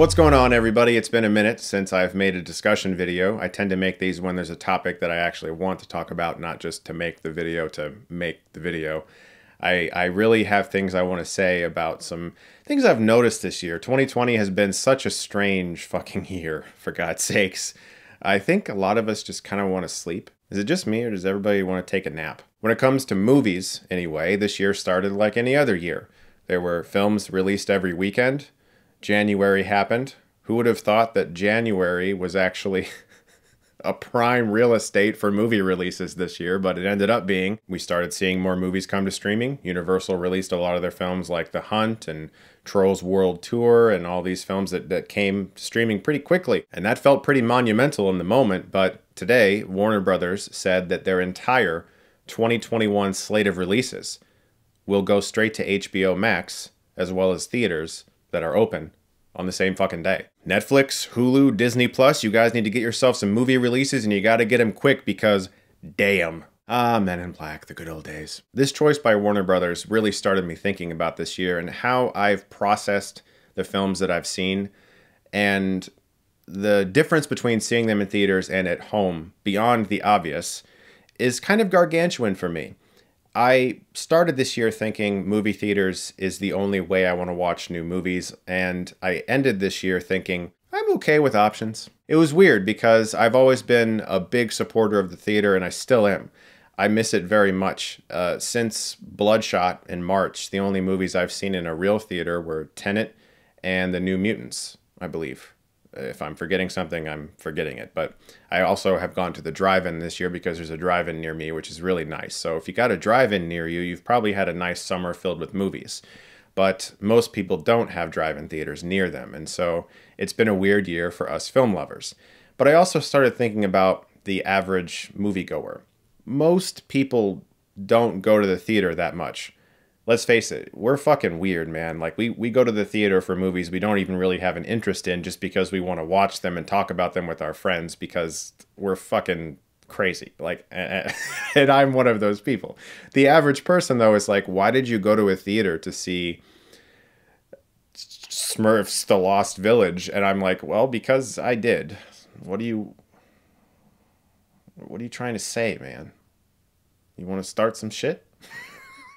What's going on, everybody? It's been a minute since I've made a discussion video. I tend to make these when there's a topic that I actually want to talk about, not just to make the video to make the video. I really have things I want to say about some things I've noticed this year. 2020 has been such a strange fucking year, for God's sakes. I think a lot of us just kind of want to sleep. Is it just me, or does everybody want to take a nap? When it comes to movies, anyway, this year started like any other year. There were films released every weekend. January happened. Who would have thought that January was actually a prime real estate for movie releases this year, but it ended up being. We started seeing more movies come to streaming. Universal released a lot of their films like The Hunt and Trolls World Tour and all these films that came streaming pretty quickly. And that felt pretty monumental in the moment, but today Warner Brothers said that their entire 2021 slate of releases will go straight to HBO Max as well as theaters that are open on the same fucking day. Netflix, Hulu, Disney Plus, you guys need to get yourself some movie releases, and you gotta get them quick because damn. Men in Black, the good old days. This choice by Warner Brothers really started me thinking about this year and how I've processed the films that I've seen and the difference between seeing them in theaters and at home, beyond the obvious, is kind of gargantuan for me. I started this year thinking movie theaters is the only way I want to watch new movies, and I ended this year thinking I'm okay with options. It was weird because I've always been a big supporter of the theater, and I still am. I miss it very much. Since Bloodshot in March, the only movies I've seen in a real theater were Tenet and The New Mutants, I believe. If I'm forgetting something, I'm forgetting it. But I also have gone to the drive-in this year because there's a drive-in near me, which is really nice. So if you got a drive-in near you, you've probably had a nice summer filled with movies. But most people don't have drive-in theaters near them. And so it's been a weird year for us film lovers. But I also started thinking about the average moviegoer. Most people don't go to the theater that much. Let's face it, we're fucking weird, man. Like, we go to the theater for movies we don't even really have an interest in just because we want to watch them and talk about them with our friends because we're fucking crazy. Like, and I'm one of those people. The average person, though, is like, why did you go to a theater to see Smurfs: The Lost Village? And I'm like, well, because I did. What are you trying to say, man? You want to start some shit?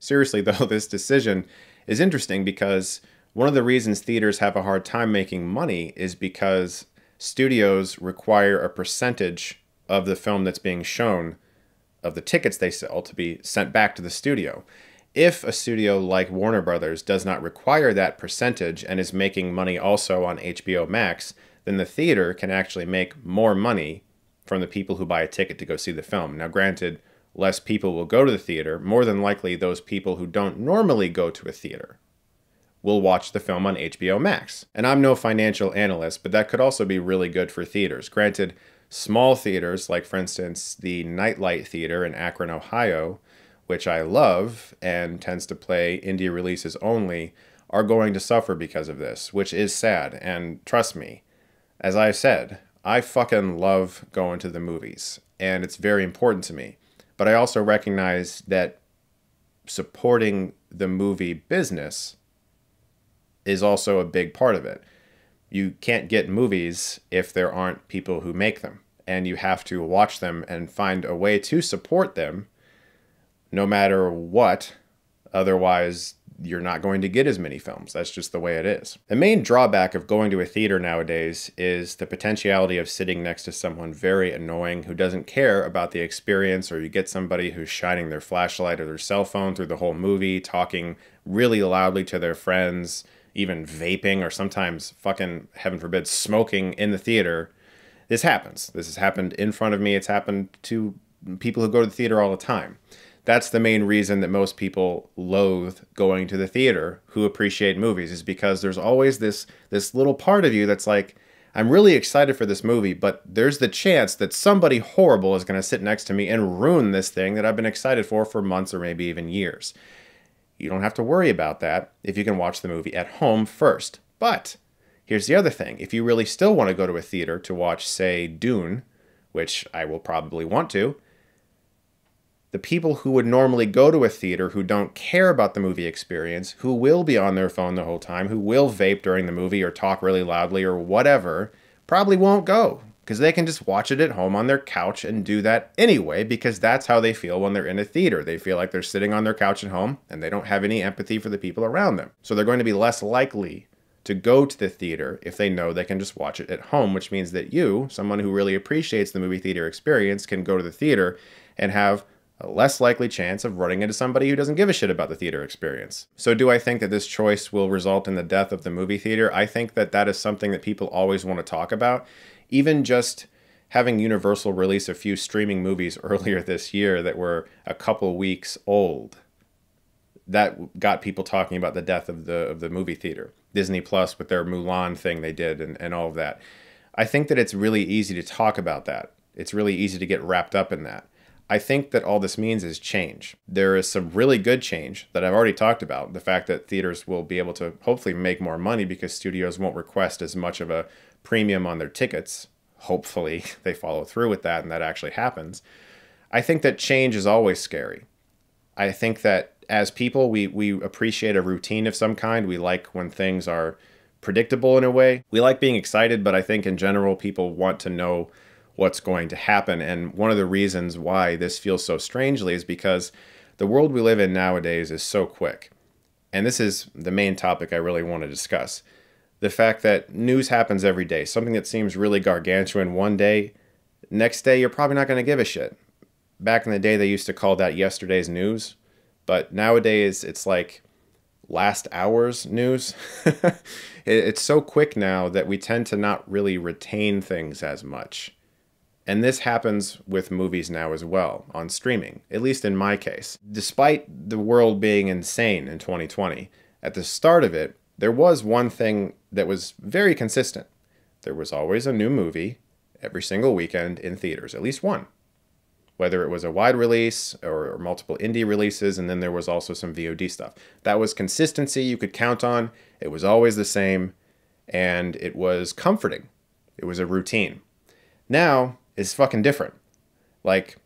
Seriously, though, this decision is interesting because one of the reasons theaters have a hard time making money is because studios require a percentage of the film that's being shown, of the tickets they sell, to be sent back to the studio. If a studio like Warner Brothers does not require that percentage and is making money also on HBO Max, then the theater can actually make more money from the people who buy a ticket to go see the film. Now, granted, less people will go to the theater. More than likely, those people who don't normally go to a theater will watch the film on HBO Max. And I'm no financial analyst, but that could also be really good for theaters. Granted, small theaters, like for instance, the Nightlight Theater in Akron, Ohio, which I love and tends to play indie releases only, are going to suffer because of this, which is sad. And trust me, as I said, I fucking love going to the movies, and it's very important to me. But I also recognize that supporting the movie business is also a big part of it. You can't get movies if there aren't people who make them, and you have to watch them and find a way to support them no matter what. Otherwise, you're not going to get as many films. That's just the way it is. The main drawback of going to a theater nowadays is the potentiality of sitting next to someone very annoying who doesn't care about the experience, or you get somebody who's shining their flashlight or their cell phone through the whole movie, talking really loudly to their friends, even vaping, or sometimes fucking, heaven forbid, smoking in the theater. This happens. This has happened in front of me. It's happened to people who go to the theater all the time. That's the main reason that most people loathe going to the theater who appreciate movies, is because there's always this little part of you that's like, I'm really excited for this movie, but there's the chance that somebody horrible is going to sit next to me and ruin this thing that I've been excited for months or maybe even years. You don't have to worry about that if you can watch the movie at home first. But here's the other thing. If you really still want to go to a theater to watch, say, Dune, which I will probably want to, The people who would normally go to a theater who don't care about the movie experience, who will be on their phone the whole time, who will vape during the movie or talk really loudly or whatever, probably won't go because they can just watch it at home on their couch and do that anyway because that's how they feel when they're in a theater. They feel like they're sitting on their couch at home and they don't have any empathy for the people around them. So they're going to be less likely to go to the theater if they know they can just watch it at home, which means that you, someone who really appreciates the movie theater experience, can go to the theater and have a less likely chance of running into somebody who doesn't give a shit about the theater experience. So do I think that this choice will result in the death of the movie theater? I think that that is something that people always want to talk about. Even just having Universal release a few streaming movies earlier this year that were a couple weeks old, that got people talking about the death of the movie theater. Disney Plus with their Mulan thing they did and all of that. I think that it's really easy to talk about that. It's really easy to get wrapped up in that. I think that all this means is change. There is some really good change that I've already talked about. The fact that theaters will be able to hopefully make more money because studios won't request as much of a premium on their tickets. Hopefully they follow through with that and that actually happens. I think that change is always scary. I think that as people, we appreciate a routine of some kind. We like when things are predictable in a way. We like being excited, but I think in general, people want to know what's going to happen. And one of the reasons why this feels so strangely is because the world we live in nowadays is so quick. And this is the main topic I really want to discuss. The fact that news happens every day. Something that seems really gargantuan one day, next day you're probably not going to give a shit. Back in the day, they used to call that yesterday's news. But nowadays, it's like last hour's news. It's so quick now that we tend to not really retain things as much. And this happens with movies now as well, on streaming, at least in my case. Despite the world being insane in 2020, at the start of it, there was one thing that was very consistent. There was always a new movie every single weekend in theaters, at least one. Whether it was a wide release or multiple indie releases, and then there was also some VOD stuff. That was consistency you could count on. It was always the same, and it was comforting. It was a routine. Now, it's fucking different. Like,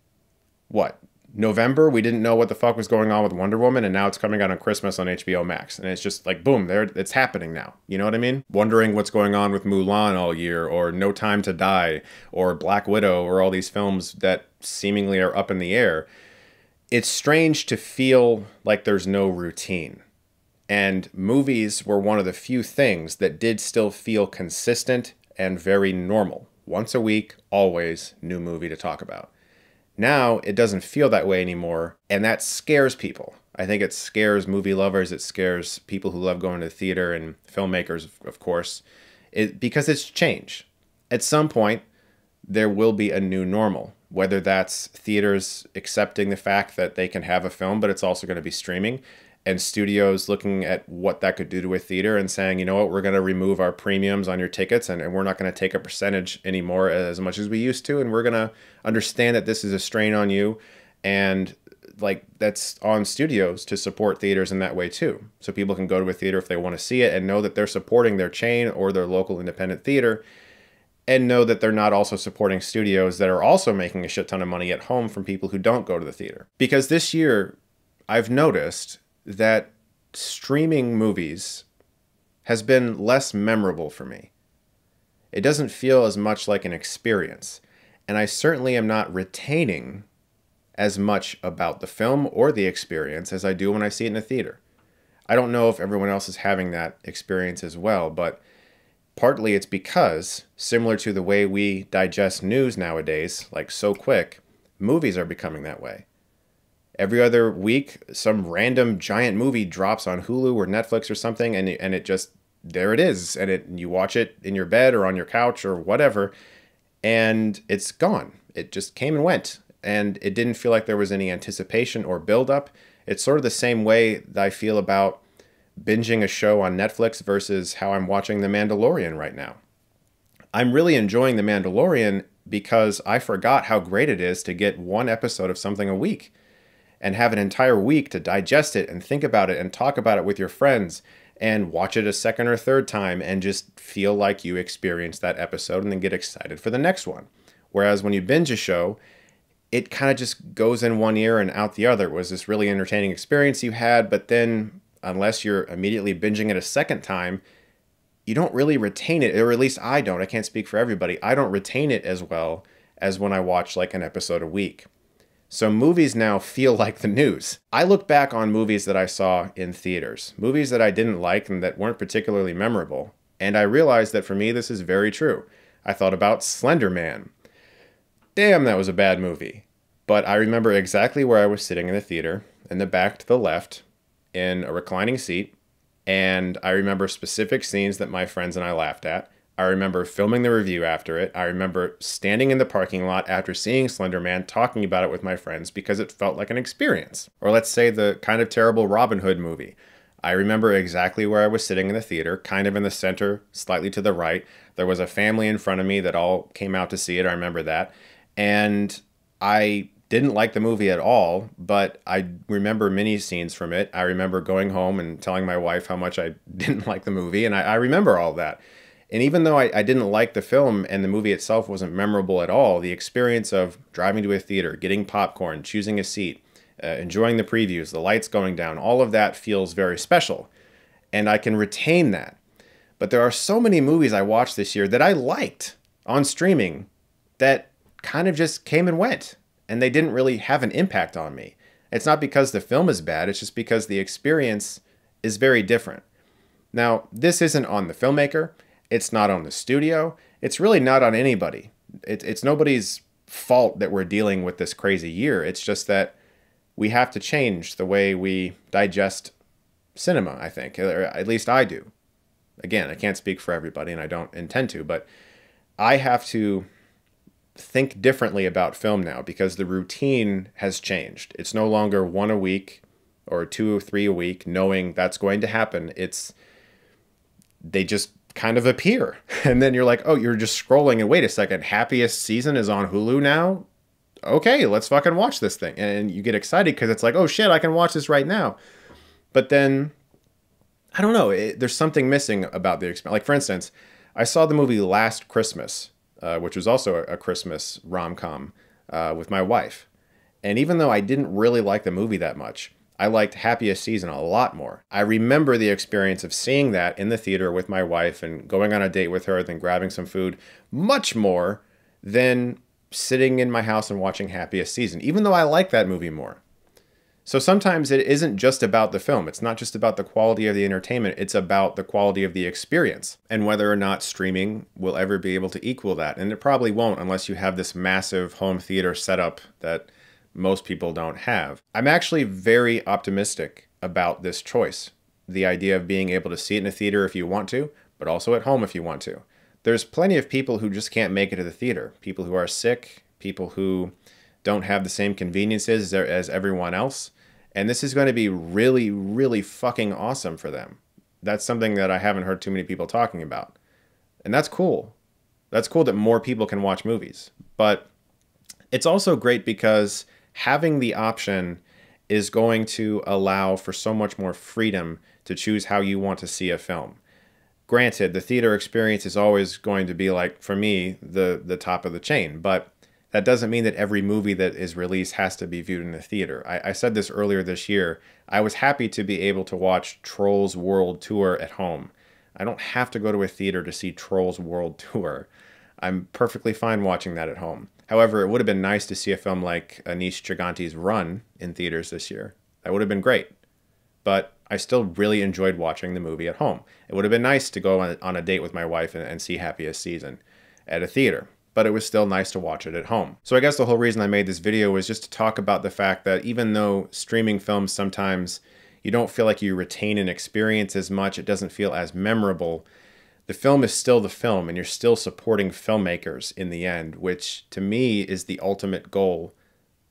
what? November, we didn't know what the fuck was going on with Wonder Woman, and now it's coming out on Christmas on HBO Max. And it's just like, boom, there, it's happening now. You know what I mean? Wondering what's going on with Mulan all year, or No Time to Die, or Black Widow, or all these films that seemingly are up in the air. It's strange to feel like there's no routine. And movies were one of the few things that did still feel consistent and very normal. Once a week, always, new movie to talk about. Now, it doesn't feel that way anymore, and that scares people. I think it scares movie lovers, it scares people who love going to the theater, and filmmakers, of course, because it's change. At some point, there will be a new normal, whether that's theaters accepting the fact that they can have a film, but it's also going to be streaming, and studios looking at what that could do to a theater and saying, you know what, we're going to remove our premiums on your tickets and we're not going to take a percentage anymore as much as we used to. And we're going to understand that this is a strain on you. And like that's on studios to support theaters in that way too. So people can go to a theater if they want to see it and know that they're supporting their chain or their local independent theater and know that they're not also supporting studios that are also making a shit ton of money at home from people who don't go to the theater. Because this year I've noticed that streaming movies has been less memorable for me. It doesn't feel as much like an experience, and I certainly am not retaining as much about the film or the experience as I do when I see it in a theater. I don't know if everyone else is having that experience as well, but partly it's because, similar to the way we digest news nowadays, like so quick, movies are becoming that way. Every other week, some random giant movie drops on Hulu or Netflix or something, and it just, there it is. And you watch it in your bed or on your couch or whatever, and it's gone. It just came and went. And it didn't feel like there was any anticipation or buildup. It's sort of the same way that I feel about binging a show on Netflix versus how I'm watching The Mandalorian right now. I'm really enjoying The Mandalorian because I forgot how great it is to get one episode of something a week and have an entire week to digest it and think about it and talk about it with your friends and watch it a second or third time and just feel like you experienced that episode and then get excited for the next one. Whereas when you binge a show, it kind of just goes in one ear and out the other. It was this really entertaining experience you had, but then unless you're immediately binging it a second time, you don't really retain it, or at least I don't. I can't speak for everybody. I don't retain it as well as when I watch like an episode a week. So movies now feel like the news. I look back on movies that I saw in theaters, movies that I didn't like and that weren't particularly memorable, and I realized that for me this is very true. I thought about Slender Man. Damn, that was a bad movie. But I remember exactly where I was sitting in the theater, in the back to the left, in a reclining seat, and I remember specific scenes that my friends and I laughed at. I remember filming the review after it. I remember standing in the parking lot after seeing Slender Man, talking about it with my friends because it felt like an experience. Or let's say the kind of terrible Robin Hood movie. I remember exactly where I was sitting in the theater, kind of in the center, slightly to the right. There was a family in front of me that all came out to see it. I remember that. And I didn't like the movie at all, but I remember many scenes from it. I remember going home and telling my wife how much I didn't like the movie, and I remember all that. And even though I didn't like the film and the movie itself wasn't memorable at all, the experience of driving to a theater, getting popcorn, choosing a seat, enjoying the previews, the lights going down, all of that feels very special. And I can retain that. But there are so many movies I watched this year that I liked on streaming that kind of just came and went. And they didn't really have an impact on me. It's not because the film is bad, it's just because the experience is very different. Now, this isn't on the filmmaker, it's not on the studio, it's really not on anybody. It's nobody's fault that we're dealing with this crazy year. It's just that we have to change the way we digest cinema, I think, or at least I do. Again, I can't speak for everybody and I don't intend to, but I have to think differently about film now because the routine has changed. It's no longer one a week or 2 or 3 a week knowing that's going to happen. They just kind of appear. And then you're like, oh, you're just scrolling and wait a second, Happiest Season is on Hulu now? Okay, let's fucking watch this thing. And you get excited because it's like, oh shit, I can watch this right now. But then, I don't know, there's something missing about the experience. Like for instance, I saw the movie Last Christmas, which was also a Christmas rom-com with my wife. And even though I didn't really like the movie that much, I liked Happiest Season a lot more. I remember the experience of seeing that in the theater with my wife and going on a date with her, then grabbing some food, much more than sitting in my house and watching Happiest Season, even though I like that movie more. So sometimes it isn't just about the film. It's not just about the quality of the entertainment. It's about the quality of the experience and whether or not streaming will ever be able to equal that. And it probably won't unless you have this massive home theater setup that most people don't have. I'm actually very optimistic about this choice. The idea of being able to see it in a theater if you want to, but also at home if you want to. There's plenty of people who just can't make it to the theater. People who are sick, people who don't have the same conveniences as everyone else. And this is going to be really, really fucking awesome for them. That's something that I haven't heard too many people talking about. And that's cool. That's cool that more people can watch movies. But it's also great because having the option is going to allow for so much more freedom to choose how you want to see a film. Granted, the theater experience is always going to be like, for me, the top of the chain. But that doesn't mean that every movie that is released has to be viewed in the theater. I said this earlier this year. I was happy to be able to watch Trolls World Tour at home. I don't have to go to a theater to see Trolls World Tour. I'm perfectly fine watching that at home. However, it would have been nice to see a film like Anish Chaganty's Run in theaters this year. That would have been great. But I still really enjoyed watching the movie at home. It would have been nice to go on a date with my wife and see Happiest Season at a theater. But it was still nice to watch it at home. So I guess the whole reason I made this video was just to talk about the fact that even though streaming films sometimes you don't feel like you retain an experience as much, it doesn't feel as memorable, the film is still the film and you're still supporting filmmakers in the end, which to me is the ultimate goal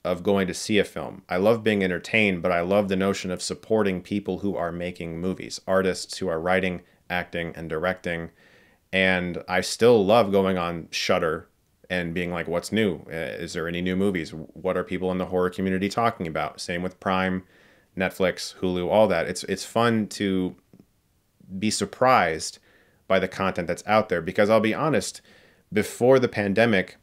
of going to see a film. I love being entertained, but I love the notion of supporting people who are making movies, artists who are writing, acting, and directing. And I still love going on Shudder and being like, what's new? Is there any new movies? What are people in the horror community talking about? Same with Prime, Netflix, Hulu, all that. It's fun to be surprised by the content that's out there because I'll be honest, before the pandemic,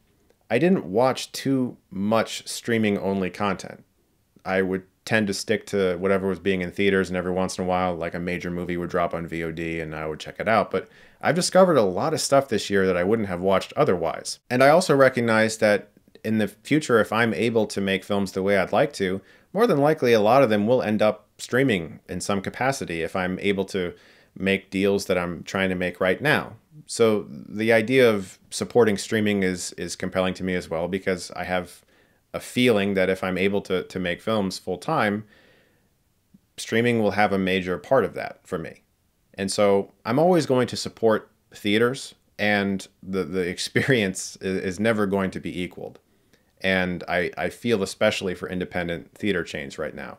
I didn't watch too much streaming only content. I would tend to stick to whatever was being in theaters, and every once in a while, like a major movie would drop on VOD and I would check it out. But I've discovered a lot of stuff this year that I wouldn't have watched otherwise. And I also recognize that in the future, if I'm able to make films the way I'd like to, more than likely a lot of them will end up streaming in some capacity if I'm able to make deals that I'm trying to make right now. So the idea of supporting streaming is compelling to me as well, because I have a feeling that if I'm able to make films full time, streaming will have a major part of that for me. And so I'm always going to support theaters, and the experience is never going to be equaled. And I feel especially for independent theater chains right now.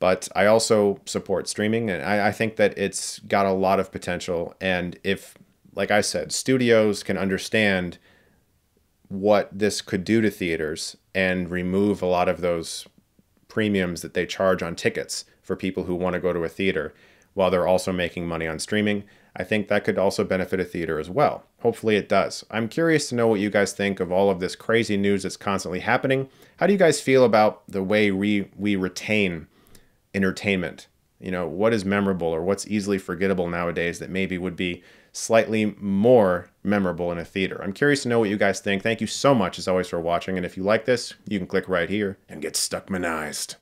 But I also support streaming, and I think that it's got a lot of potential. And if, like I said, studios can understand what this could do to theaters and remove a lot of those premiums that they charge on tickets for people who want to go to a theater while they're also making money on streaming, I think that could also benefit a theater as well. Hopefully it does. I'm curious to know what you guys think of all of this crazy news that's constantly happening. How do you guys feel about the way we retain entertainment? You know, what is memorable or what's easily forgettable nowadays that maybe would be slightly more memorable in a theater? I'm curious to know what you guys think. Thank you so much, as always, for watching. And if you like this, you can click right here and get Stuckmanized.